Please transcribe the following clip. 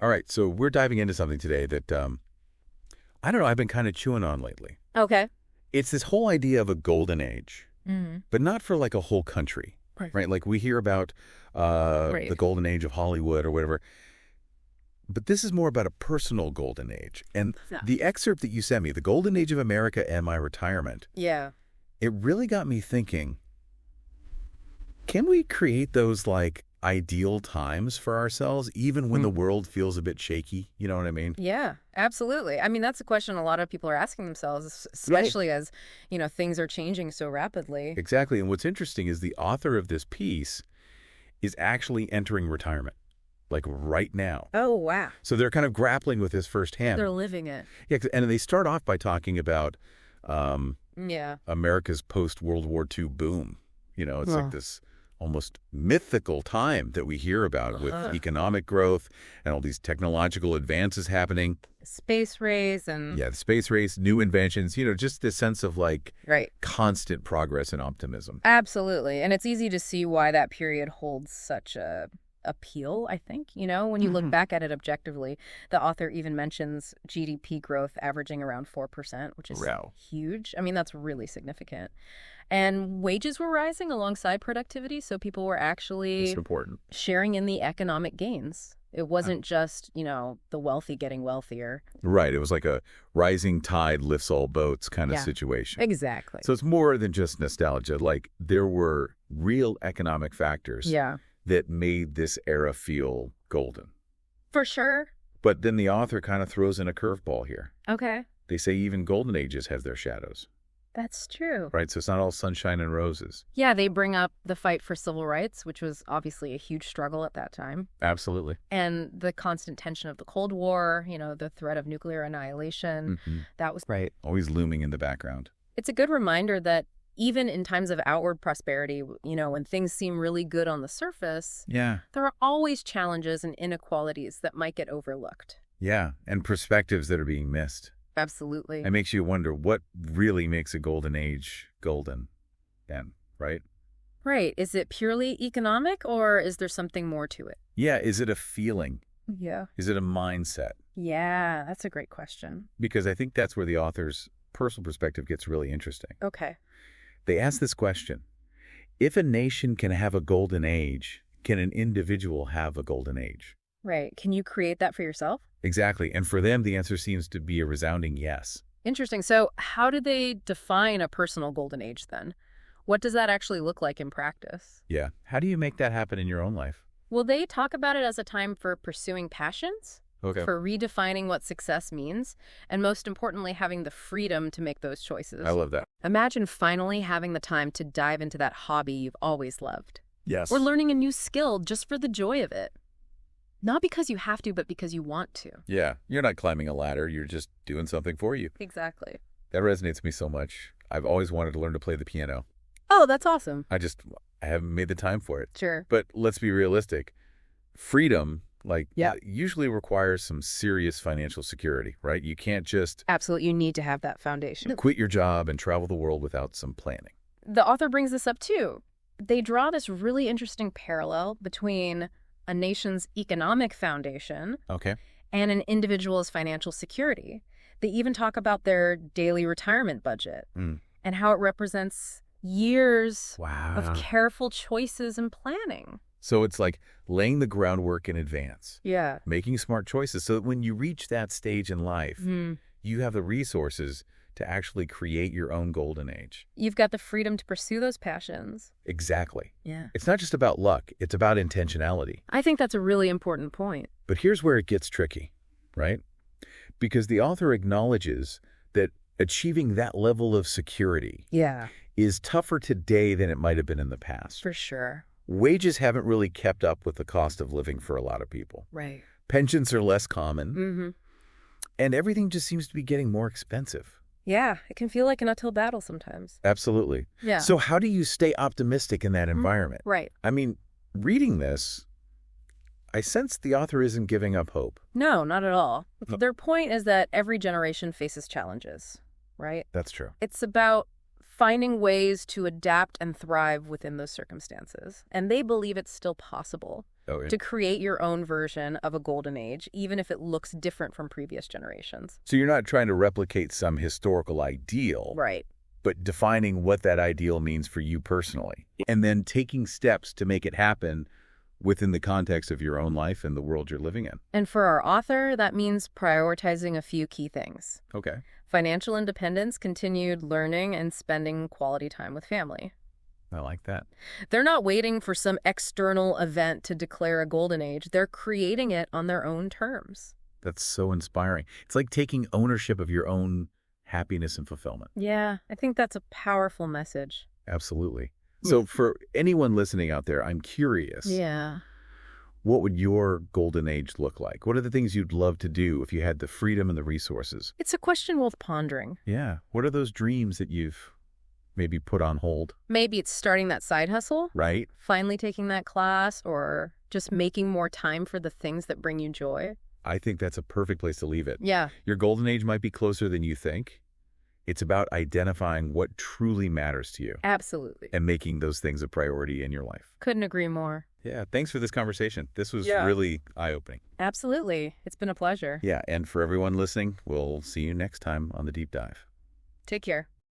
All right, so we're diving into something today that, I don't know, I've been kind of chewing on lately. Okay. It's this whole idea of a golden age, but not for like a whole country, right? Like we hear about the golden age of Hollywood or whatever, but this is more about a personal golden age. And the excerpt that you sent me, The Golden Age of America and My Retirement, Yeah. it really got me thinking, can we create those like ideal times for ourselves even when the world feels a bit shaky? You know what I mean? Yeah, absolutely. I mean, that's a question a lot of people are asking themselves, especially as, things are changing so rapidly. Exactly. And what's interesting is the author of this piece is actually entering retirement, like right now. Oh, wow. So they're kind of grappling with this firsthand. They're living it. Yeah, and they start off by talking about Yeah. America's post-World War II boom. It's like this almost mythical time that we hear about with economic growth and all these technological advances happening. Space race and... Yeah, the space race, new inventions, just this sense of like Right. constant progress and optimism. Absolutely. And it's easy to see why that period holds such a appeal, I think. When you look back at it objectively, the author even mentions GDP growth averaging around 4%, which is huge. I mean, that's really significant. And wages were rising alongside productivity, so people were actually important. Sharing in the economic gains. It wasn't just, the wealthy getting wealthier. Right. It was like a rising tide lifts all boats kind of situation. Exactly. So it's more than just nostalgia. Like there were real economic factors that made this era feel golden. For sure. But then the author kind of throws in a curveball here. Okay. They say even golden ages have their shadows. That's true. Right, so it's not all sunshine and roses. Yeah, they bring up the fight for civil rights, which was obviously a huge struggle at that time. Absolutely. And the constant tension of the Cold War, the threat of nuclear annihilation. That was always looming in the background. It's a good reminder that even in times of outward prosperity, when things seem really good on the surface, there are always challenges and inequalities that might get overlooked. Yeah, and perspectives that are being missed. Absolutely. It makes you wonder what really makes a golden age golden then, right? Right. Is it purely economic or is there something more to it? Yeah. Is it a feeling? Yeah. Is it a mindset? Yeah, that's a great question. Because I think that's where the author's personal perspective gets really interesting. Okay. They ask this question: if a nation can have a golden age, can an individual have a golden age? Right. Can you create that for yourself? Exactly. And for them, the answer seems to be a resounding yes. Interesting. So how do they define a personal golden age then? What does that actually look like in practice? Yeah. How do you make that happen in your own life? Well, they talk about it as a time for pursuing passions, Okay. for redefining what success means, and most importantly, having the freedom to make those choices. I love that. Imagine finally having the time to dive into that hobby you've always loved. Yes. Or learning a new skill just for the joy of it. Not because you have to, but because you want to. Yeah. You're not climbing a ladder. You're just doing something for you. Exactly. That resonates with me so much. I've always wanted to learn to play the piano. Oh, that's awesome. I haven't made the time for it. Sure. But let's be realistic. Freedom, usually requires some serious financial security, right? You can't just Absolutely. You need to have that foundation. quit your job and travel the world without some planning. The author brings this up too. They draw this really interesting parallel between a nation's economic foundation and an individual's financial security. They even talk about their daily retirement budget and how it represents years of careful choices and planning. So it's like laying the groundwork in advance. Yeah. Making smart choices so that when you reach that stage in life, you have the resources to actually create your own golden age. You've got the freedom to pursue those passions. Exactly. Yeah. It's not just about luck. It's about intentionality. I think that's a really important point. But here's where it gets tricky, right? Because the author acknowledges that achieving that level of security is tougher today than it might have been in the past. For sure. Wages haven't really kept up with the cost of living for a lot of people. Right. Pensions are less common. And everything just seems to be getting more expensive. Yeah, it can feel like an uphill battle sometimes. Absolutely. Yeah. So how do you stay optimistic in that environment? Right. I mean, reading this, I sense the author isn't giving up hope. No, not at all. Their point is that every generation faces challenges, right? That's true. It's about finding ways to adapt and thrive within those circumstances. And they believe it's still possible. to create your own version of a golden age, even if it looks different from previous generations. So you're not trying to replicate some historical ideal. Right. But defining what that ideal means for you personally, and then taking steps to make it happen within the context of your own life and the world you're living in. And for our author, that means prioritizing a few key things. Okay. Financial independence, continued learning, and spending quality time with family. I like that. They're not waiting for some external event to declare a golden age. They're creating it on their own terms. That's so inspiring. It's like taking ownership of your own happiness and fulfillment. Yeah, I think that's a powerful message. Absolutely. So for anyone listening out there, I'm curious. Yeah. What would your golden age look like? What are the things you'd love to do if you had the freedom and the resources? It's a question worth pondering. Yeah. What are those dreams that you've maybe put on hold? Maybe it's starting that side hustle. Right. Finally taking that class, or just making more time for the things that bring you joy. I think that's a perfect place to leave it. Yeah. Your golden age might be closer than you think. It's about identifying what truly matters to you. Absolutely. And making those things a priority in your life. Couldn't agree more. Yeah, thanks for this conversation. This was really eye-opening. Absolutely. It's been a pleasure. Yeah, and for everyone listening, we'll see you next time on The Deep Dive. Take care.